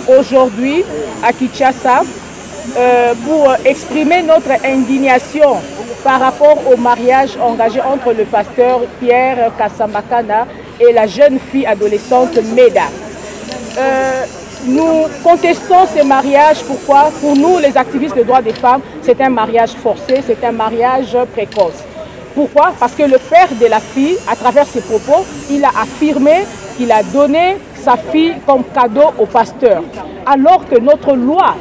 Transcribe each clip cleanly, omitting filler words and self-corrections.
Aujourd'hui à Kinshasa pour exprimer notre indignation par rapport au mariage engagé entre le pasteur Pierre Kasambakana et la jeune fille adolescente Meda. Nous contestons ces mariages. Pourquoi? Pour nous, les activistes des droits des femmes, c'est un mariage forcé, c'est un mariage précoce. Pourquoi? Parce que le père de la fille, à travers ses propos, il a affirmé qu'il a donné sa fille comme cadeau au pasteur. Alors que notre loi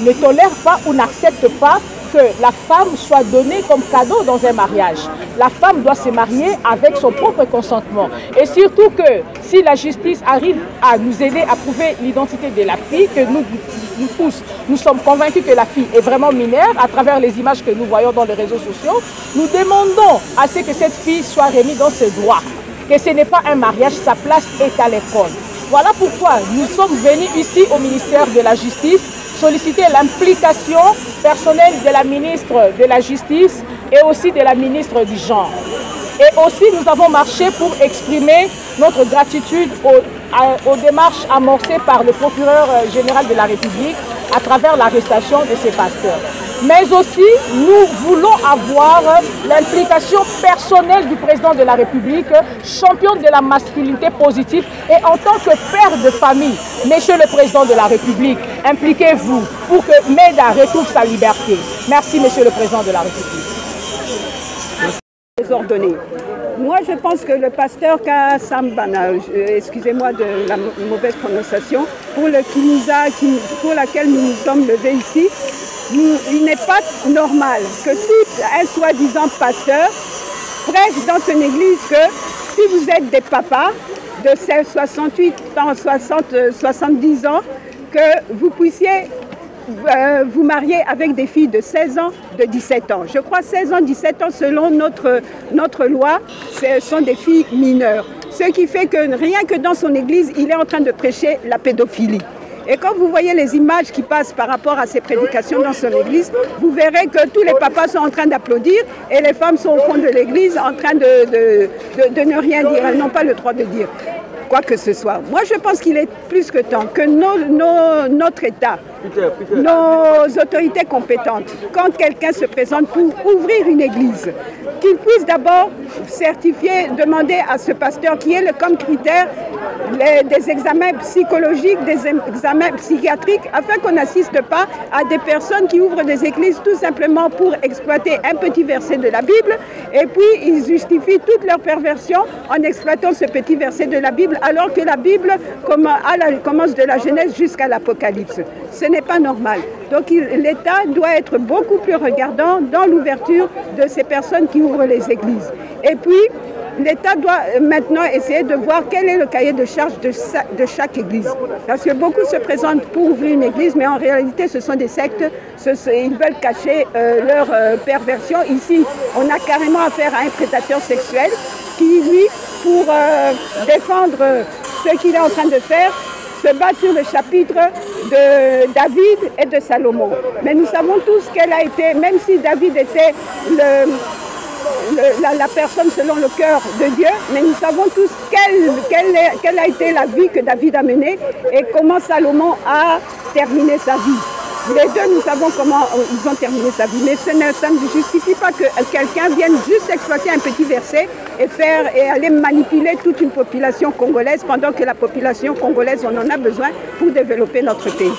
ne tolère pas ou n'accepte pas que la femme soit donnée comme cadeau dans un mariage. La femme doit se marier avec son propre consentement. Et surtout que si la justice arrive à nous aider à prouver l'identité de la fille, que nous tous, nous sommes convaincus que la fille est vraiment mineure à travers les images que nous voyons dans les réseaux sociaux, nous demandons à ce que cette fille soit remise dans ses droits. Que ce n'est pas un mariage, sa place est à l'école. Voilà pourquoi nous sommes venus ici au ministère de la Justice solliciter l'implication personnelle de la ministre de la Justice et aussi de la ministre du Genre. Et aussi nous avons marché pour exprimer notre gratitude aux démarches amorcées par le procureur général de la République à travers l'arrestation de ces pasteurs. Mais aussi, nous voulons avoir l'implication personnelle du président de la République, champion de la masculinité positive et en tant que père de famille. Monsieur le président de la République, impliquez-vous pour que Meda retrouve sa liberté. Merci, monsieur le président de la République. Désordonné. Moi, je pense que le pasteur Kasambana, excusez-moi de la mauvaise prononciation, pour laquelle nous nous sommes levés ici, il n'est pas normal que tout un soi-disant pasteur prêche dans une église que si vous êtes des papas de 68 ans, 70 ans, que vous puissiez vous marier avec des filles de 16 ans, de 17 ans. Je crois 16 ans, 17 ans, selon notre loi, ce sont des filles mineures. Ce qui fait que rien que dans son église, il est en train de prêcher la pédophilie. Et quand vous voyez les images qui passent par rapport à ces prédications dans son église, vous verrez que tous les papas sont en train d'applaudir et les femmes sont au fond de l'église en train de ne rien dire. Elles n'ont pas le droit de dire quoi que ce soit. Moi, je pense qu'il est plus que temps que notre État, nos autorités compétentes, quand quelqu'un se présente pour ouvrir une église, qu'il puisse d'abord certifier, demander à ce pasteur qui est comme critère des examens psychologiques, des examens psychiatriques, afin qu'on n'assiste pas à des personnes qui ouvrent des églises tout simplement pour exploiter un petit verset de la Bible, et puis ils justifient toute leur perversion en exploitant ce petit verset de la Bible, alors que la Bible commence de la Genèse jusqu'à l'Apocalypse. Ce n'est pas normal. Donc l'État doit être beaucoup plus regardant dans l'ouverture de ces personnes qui ouvrent les églises. Et puis, l'État doit maintenant essayer de voir quel est le cahier de charge de chaque église. Parce que beaucoup se présentent pour ouvrir une église, mais en réalité, ce sont des sectes. Ils veulent cacher leur perversion. Ici, on a carrément affaire à un prédateur sexuel qui, lui, pour défendre ce qu'il est en train de faire, se bat sur le chapitre de David et de Salomon. Mais nous savons tous quelle a été, même si David était la personne selon le cœur de Dieu, mais nous savons tous quelle a été la vie que David a menée et comment Salomon a terminé sa vie. Les deux, nous savons comment ils ont terminé sa vie, mais ça ne justifie pas que quelqu'un vienne juste exploiter un petit verset et aller manipuler toute une population congolaise, pendant que la population congolaise, on en a besoin pour développer notre pays.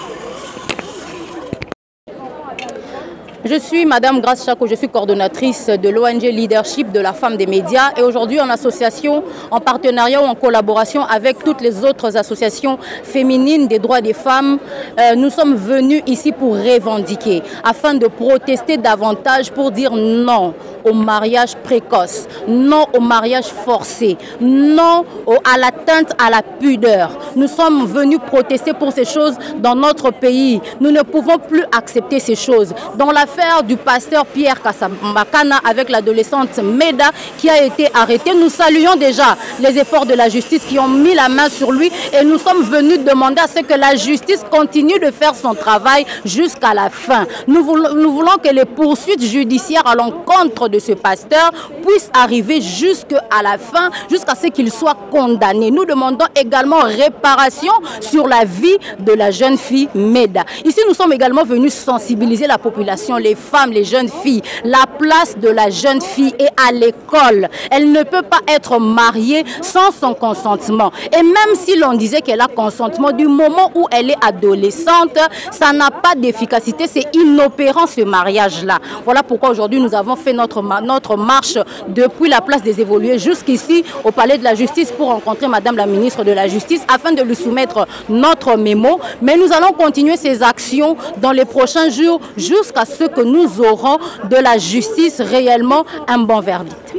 Je suis Madame Grace Chako, je suis coordonnatrice de l'ONG Leadership de la Femme des Médias et aujourd'hui en association, en partenariat ou en collaboration avec toutes les autres associations féminines des droits des femmes, nous sommes venus ici pour revendiquer, afin de protester davantage pour dire non au mariage précoce, non au mariage forcé, non à l'atteinte à la pudeur. Nous sommes venus protester pour ces choses dans notre pays. Nous ne pouvons plus accepter ces choses. Dans la l'affaire du pasteur Pierre Kassambakana avec l'adolescente Meda qui a été arrêtée. Nous saluons déjà les efforts de la justice qui ont mis la main sur lui et nous sommes venus demander à ce que la justice continue de faire son travail jusqu'à la fin. Nous voulons que les poursuites judiciaires à l'encontre de ce pasteur puissent arriver jusqu'à la fin, jusqu'à ce qu'il soit condamné. Nous demandons également réparation sur la vie de la jeune fille Meda. Ici, nous sommes également venus sensibiliser la population, les femmes, les jeunes filles. La place de la jeune fille est à l'école. Elle ne peut pas être mariée sans son consentement. Et même si l'on disait qu'elle a consentement, du moment où elle est adolescente, ça n'a pas d'efficacité. C'est inopérant ce mariage-là. Voilà pourquoi aujourd'hui nous avons fait notre marche depuis la place des Évolués jusqu'ici au palais de la justice pour rencontrer Madame la ministre de la Justice afin de lui soumettre notre mémo. Mais nous allons continuer ces actions dans les prochains jours jusqu'à ce que nous aurons de la justice réellement un bon verdict.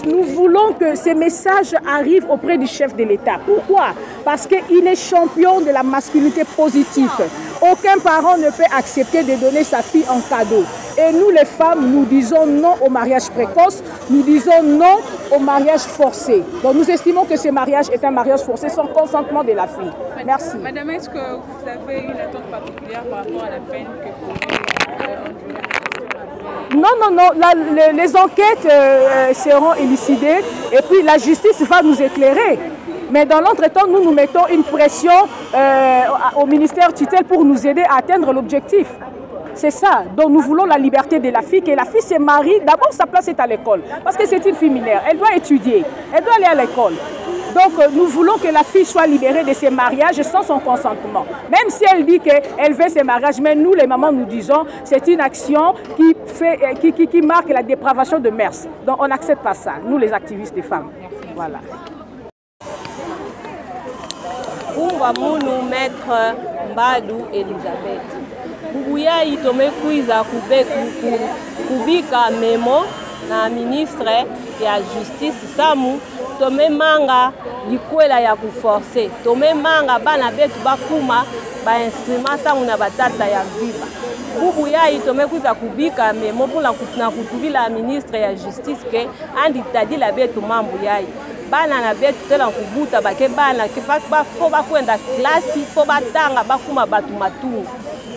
Nous voulons que ces messages arrivent auprès du chef de l'État. Pourquoi? Parce qu'il est champion de la masculinité positive. Aucun parent ne peut accepter de donner sa fille en cadeau. Et nous, les femmes, nous disons non au mariage précoce, nous disons non au mariage forcé. Donc nous estimons que ce mariage est un mariage forcé sans consentement de la fille. Merci. Madame, est-ce que vous avez une attente particulière par rapport à la peine que Non, les enquêtes seront élucidées et puis la justice va nous éclairer. Mais dans l'entretemps, nous mettons une pression au ministère tutelle pour nous aider à atteindre l'objectif. C'est ça. Donc nous voulons la liberté de la fille, que la fille se marie. D'abord, sa place est à l'école. Parce que c'est une fille mineure. Elle doit étudier. Elle doit aller à l'école. Donc nous voulons que la fille soit libérée de ses mariages sans son consentement. Même si elle dit qu'elle veut ses mariages, mais nous, les mamans, nous disons c'est une action qui marque la dépravation de mœurs. Donc on n'accepte pas ça, nous les activistes des femmes. Voilà. Nous maître Mbadou Elisabeth. Kubuya itome kuiza kubika memo na ministre ya justice Samu tome manga likwela ya kuforce tome manga bana betu bakuma ba instrument tangu na batata ya viva Kubuya itome kuiza kubika memo pour la kutubila ministre ya justice ke andi tadi la betu mambu yai bana na betu tela kubuta bake bana ke fo bakwenda klasi fo batanga bakuma batu matungu.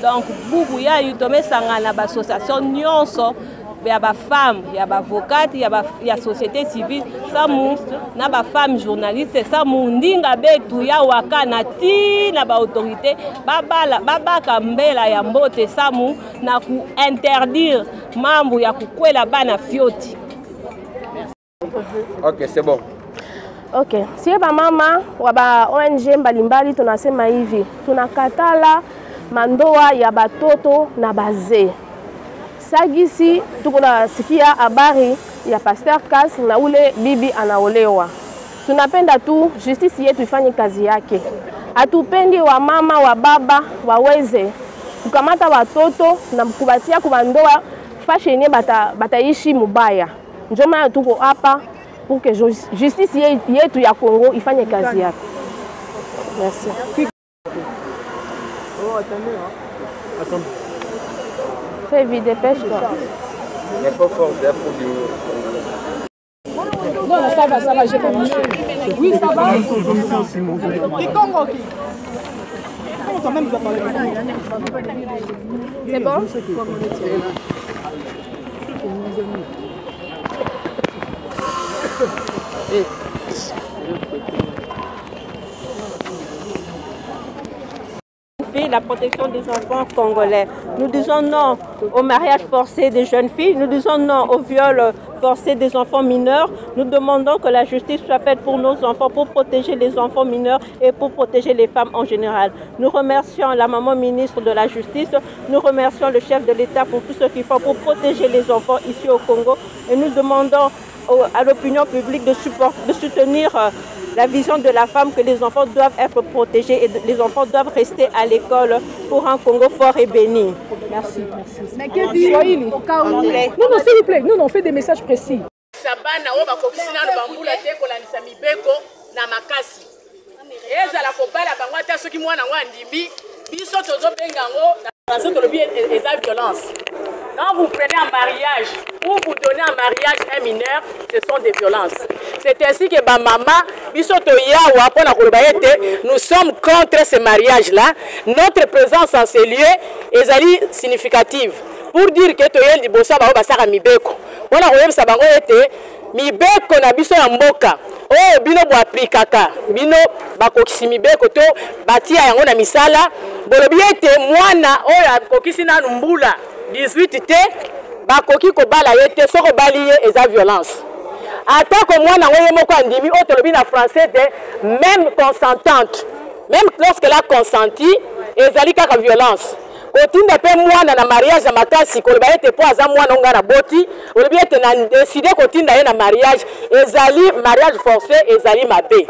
Donc, bubu ya yutome sangana ba association nyonso ya ba femme, ya ba avocate, ya société civile, samu na ba femme journaliste, samu ndinga betu ya wakana ti na ba autorité, babaka mbela ya mbote samu na ku interdire mambo ya kukwela bana fioti. OK, c'est bon. OK, si ba mama wa ba ONG mbalimbali tunasema hivi, tunakatala mandoa ya batoto na bazee. Sagisi tuko nasikia habari ya Pasteur Kass na ule bibi anaolewa. Tunapenda tu justice yetu ifanye kazi yake. Hatupendi wa mama wa baba waweze kukamata watoto na kubatia kwa ndoa fashion bataishi mubaya. Ndio maana tuko hapa pour que justice yetu ya Congo ifanye kazi yake. Merci. Attends. Fais vite, dépêche-toi. Il n'y a pas force pour dire. Non, ça va, j'ai pas marché. Oui, ça va. C'est bon? La protection des enfants congolais. Nous disons non au mariage forcé des jeunes filles, nous disons non au viol forcé des enfants mineurs. Nous demandons que la justice soit faite pour nos enfants, pour protéger les enfants mineurs et pour protéger les femmes en général. Nous remercions la maman ministre de la Justice, nous remercions le chef de l'État pour tout ce qu'il faut pour protéger les enfants ici au Congo et nous demandons à l'opinion publique de soutenir la vision de la femme que les enfants doivent être protégés et les enfants doivent rester à l'école pour un Congo fort et béni. Merci. Mais qu'est-ce qu'il dit au cas où? Non, s'il vous plaît, nous on fait des messages précis. Sabana oba kokisina no bambula te ko la mibeko na makasi. ezala kobala bango ata soki mwana ngo andimbi biso tozobenga ngo na français tolobi eza violence. Quand vous prenez un mariage ou vous donnez un mariage à un mineur, ce sont des violences. C'est ainsi que maman, nous sommes contre ce mariage-là. Notre présence en ces lieux est significative. Pour dire que tu es libosa ba basaka mibeko. Wana koyebisa bango ete mibeko na biso ya mboka. Oh bino bo aplikaka. Bino bakokisi mibeko to batia yango na misala. Bolobi ete mwana oyo akokisi na mbula 18 te bakoki ko bala yete soko baliye eza violence. Atako mwana ngoye moko andimi o tolobi na français te même consentante. Même lorsqu'elle a consenti ezali kaka violence. Kotinda pe mwana na mariage ya makasi ko bayete po aza mwana ngana boti olobi ete na décider kotinda ye na mariage ezali mariage forcé ezali mabe.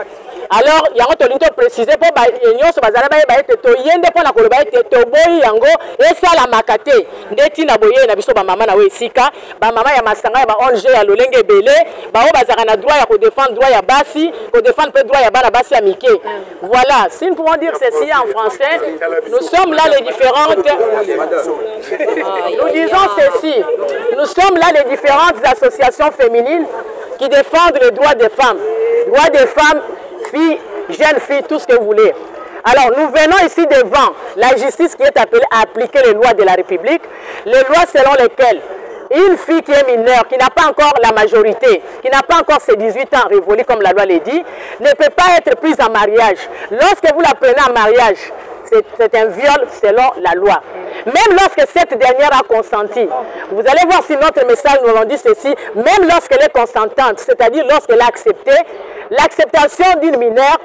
Alors yango tolinto préciser po ba nyonso bazala ba ete to yende po na ko bayete to boyi yango esala makate ndeti na boye na biso ba mama na we esika ba mama ya masanga ya ba ONG ya lolenge belé ba o bazaka na droit ya ko défendre droit ya basi ko défendre pe droit ya bana basi ya mike. Voilà, si nous pouvons dire ceci en français, nous sommes là les différentes nous disons ceci, nous sommes là les différentes associations féminines qui défendent les droits des femmes. Droits des femmes, filles, jeunes filles, tout ce que vous voulez. Alors nous venons ici devant la justice qui est appelée à appliquer les lois de la République, les lois selon lesquelles une fille qui est mineure, qui n'a pas encore la majorité, qui n'a pas encore ses 18 ans révolus comme la loi le dit, ne peut pas être prise en mariage. Lorsque vous la prenez en mariage, c'est un viol selon la loi. Même lorsque cette dernière a consenti, vous allez voir si notre message nous en dit ceci, même lorsqu'elle est consentante, c'est-à-dire lorsqu'elle a accepté, l'acceptation d'une mineure,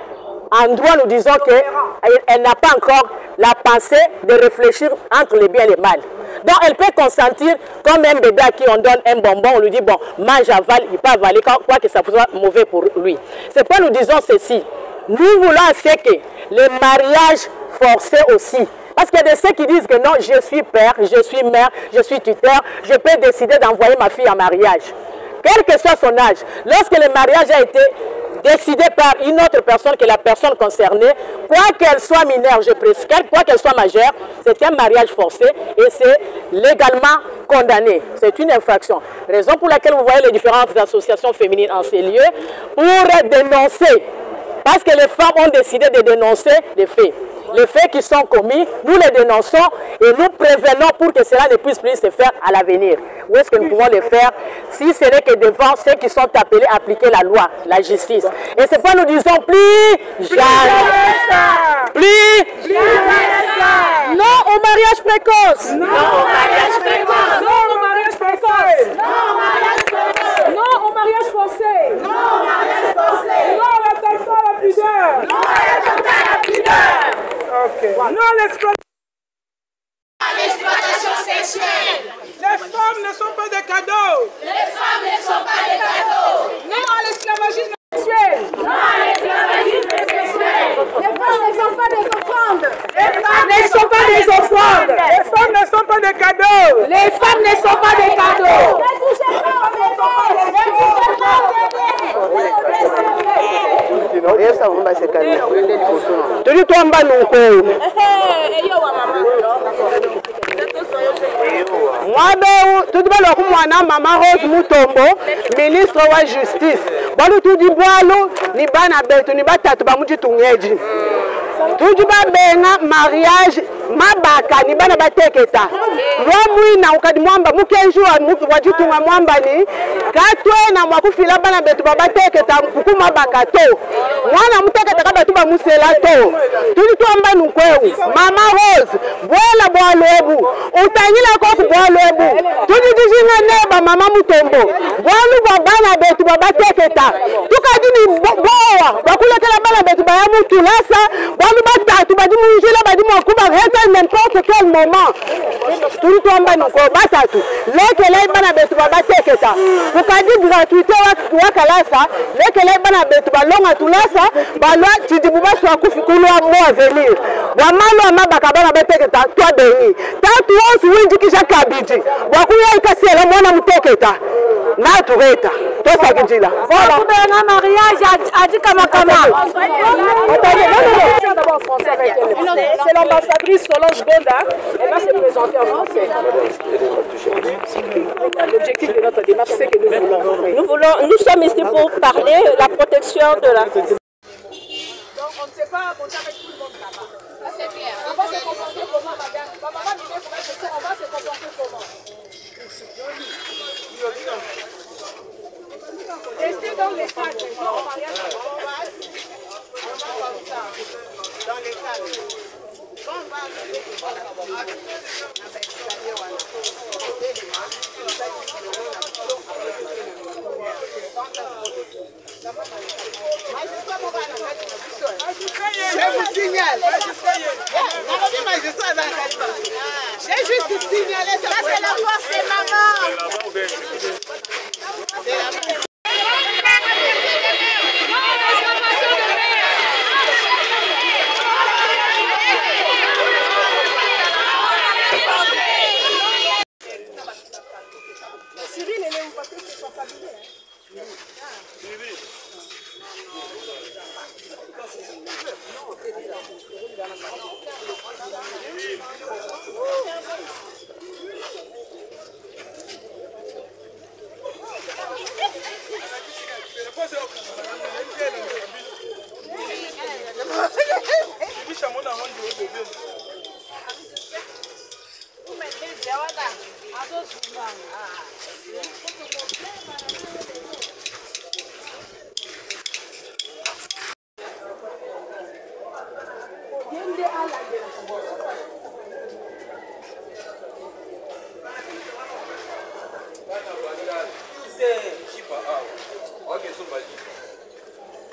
en droit nous disons qu'elle n'a pas encore la pensée de réfléchir entre le bien et le mal. Donc elle peut consentir comme un bébé à qui on donne un bonbon, on lui dit bon, mange, avale, il peut avaler, quoi que ça soit mauvais pour lui. C'est pourquoi nous disons ceci, nous voulons c'est que le mariage forcé aussi. Parce qu'il y a de ceux qui disent que non, je suis père, je suis mère, je suis tuteur, je peux décider d'envoyer ma fille en mariage. Quel que soit son âge, lorsque le mariage a été décidé par une autre personne que la personne concernée, quoi qu'elle soit mineure, je précise, quoi qu'elle soit majeure, c'est un mariage forcé et c'est légalement condamné. C'est une infraction. Raison pour laquelle vous voyez les différentes associations féminines en ces lieux pour dénoncer. Parce que les femmes ont décidé de dénoncer les faits. Les faits qui sont commis, nous les dénonçons et nous prévenons pour que cela ne puisse plus se faire à l'avenir. Où est-ce que nous pouvons les faire si ce n'est que devant ceux qui sont appelés à appliquer la loi, la justice. Et c'est pourquoi nous disons plus jamais. Plus jamais. Non au mariage précoce. Non au mariage précoce. Non au mariage précoce. Non au mariage précoce. Non au mariage forcé. Non au mariage forcé. Non à l'attention à la pudeur. Non à l'attention à la pudeur. Okay. Non l'exploitation sexuelle. Les femmes ne sont pas des cadeaux. Les femmes ne sont pas des cadeaux. Non à l'esclavagisme sexuel. Non à l'esclavagisme sexuel. Les femmes ne sont pas des offrandes. Les femmes ne sont pas des offrandes. Les femmes ne sont pas des cadeaux. Les femmes ne sont pas des cadeaux. Ne touchez pas aux bébés. Ne touchez pas aux bébés. Essa vamos se calmer. Tudo tu amba no coelho. Mwabe tudo balo kumwana mama Rose Mutombo, ministre wa justice. Balo tudi bwalo ni bana betu ni batatu bamuji tungeji. Tudu babenga mariage mabaka ni bana bateketa. Lwamwina ukadi mwamba mukenjua wajitunga mwamba ni katwe na mwakufila bana betu babateketa kuku mabaka to. Mwana muteketa kaba tuba musela to. Tudu tuamba nukweu. Mama Rose, bwela bwalobu. Utanyila koku bwalobu. Tudu dijinga neba mama Mutombo. Bwalu bana betu babateketa. Tukadini boa. Bakulekela bana betu bayamu tulasa. Bwalu batatu badi munjila badi mwakuba heta n'importe quel moment. Tudu tuamba nukweu batatu. Lekele bana betu babateketa. Tukadi gratuité wakalasa. Lekele bana betu balonga tulasa. Balwa chidibuba swa kufikulwa mwa venir. Wamalo amabaka bana bateketa twa beni. Tatu osu winji kisha kabiji. Wakuya ikasiela mwana muteketa. na tureta tosakijila voilà un mariage a dit Kamakama. D'abord en français avec elle. C'est l'ambassadrice Solange Gonda. Elle va se présenter en français. L'objectif de notre démarche, c'est que Nous sommes ici pour parler de la protection de la femme. Donc on ne sait pas compter avec tout le monde là-bas. C'est clair. On va se comporter comment, madame? Maman, on va se comporter comment? Restez dans les cadres. Au mariage, on va comme ça. Dans les cadres. Quand on va je vous signale. J'ai juste signalé ça. C'est la force des mamans. Cyril, elle est où parce que c'est pas familier.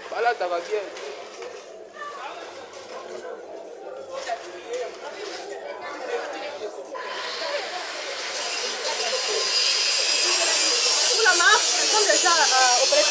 Voilà, ça va bien. Pour la marque, ce sont déjà auprès de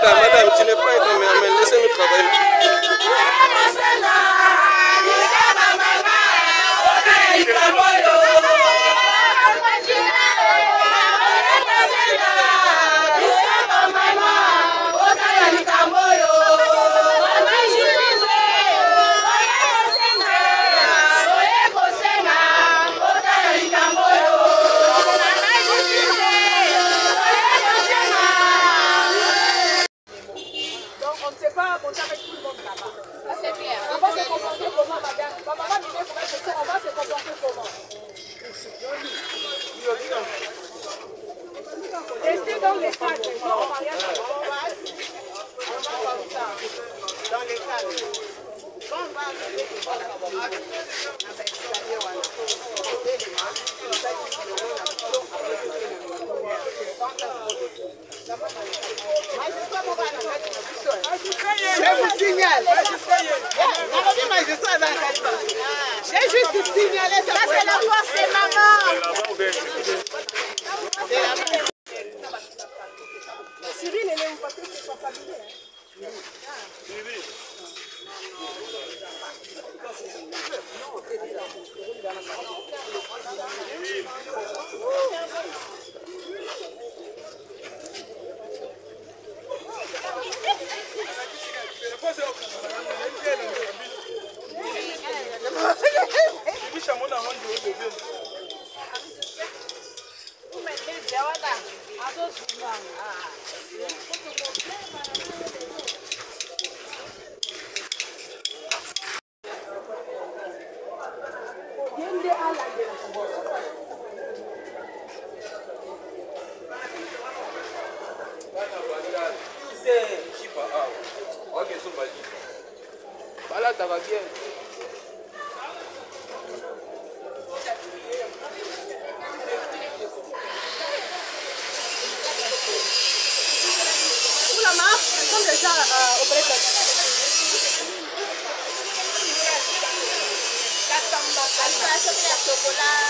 Madame, tu n'es pas être mais laissez-nous travailler. Restez dans les cadres. Au mariage, on va comme ça. Dans les cadres. Quand on va avec vous signale. J'ai juste signalé. Ça, c'est la force des mamans. Cyril, elle est où? Parce que c'est pas familier. Voilà, ça va bien. Où la marque? Elles sont déjà auprès de la chocolat.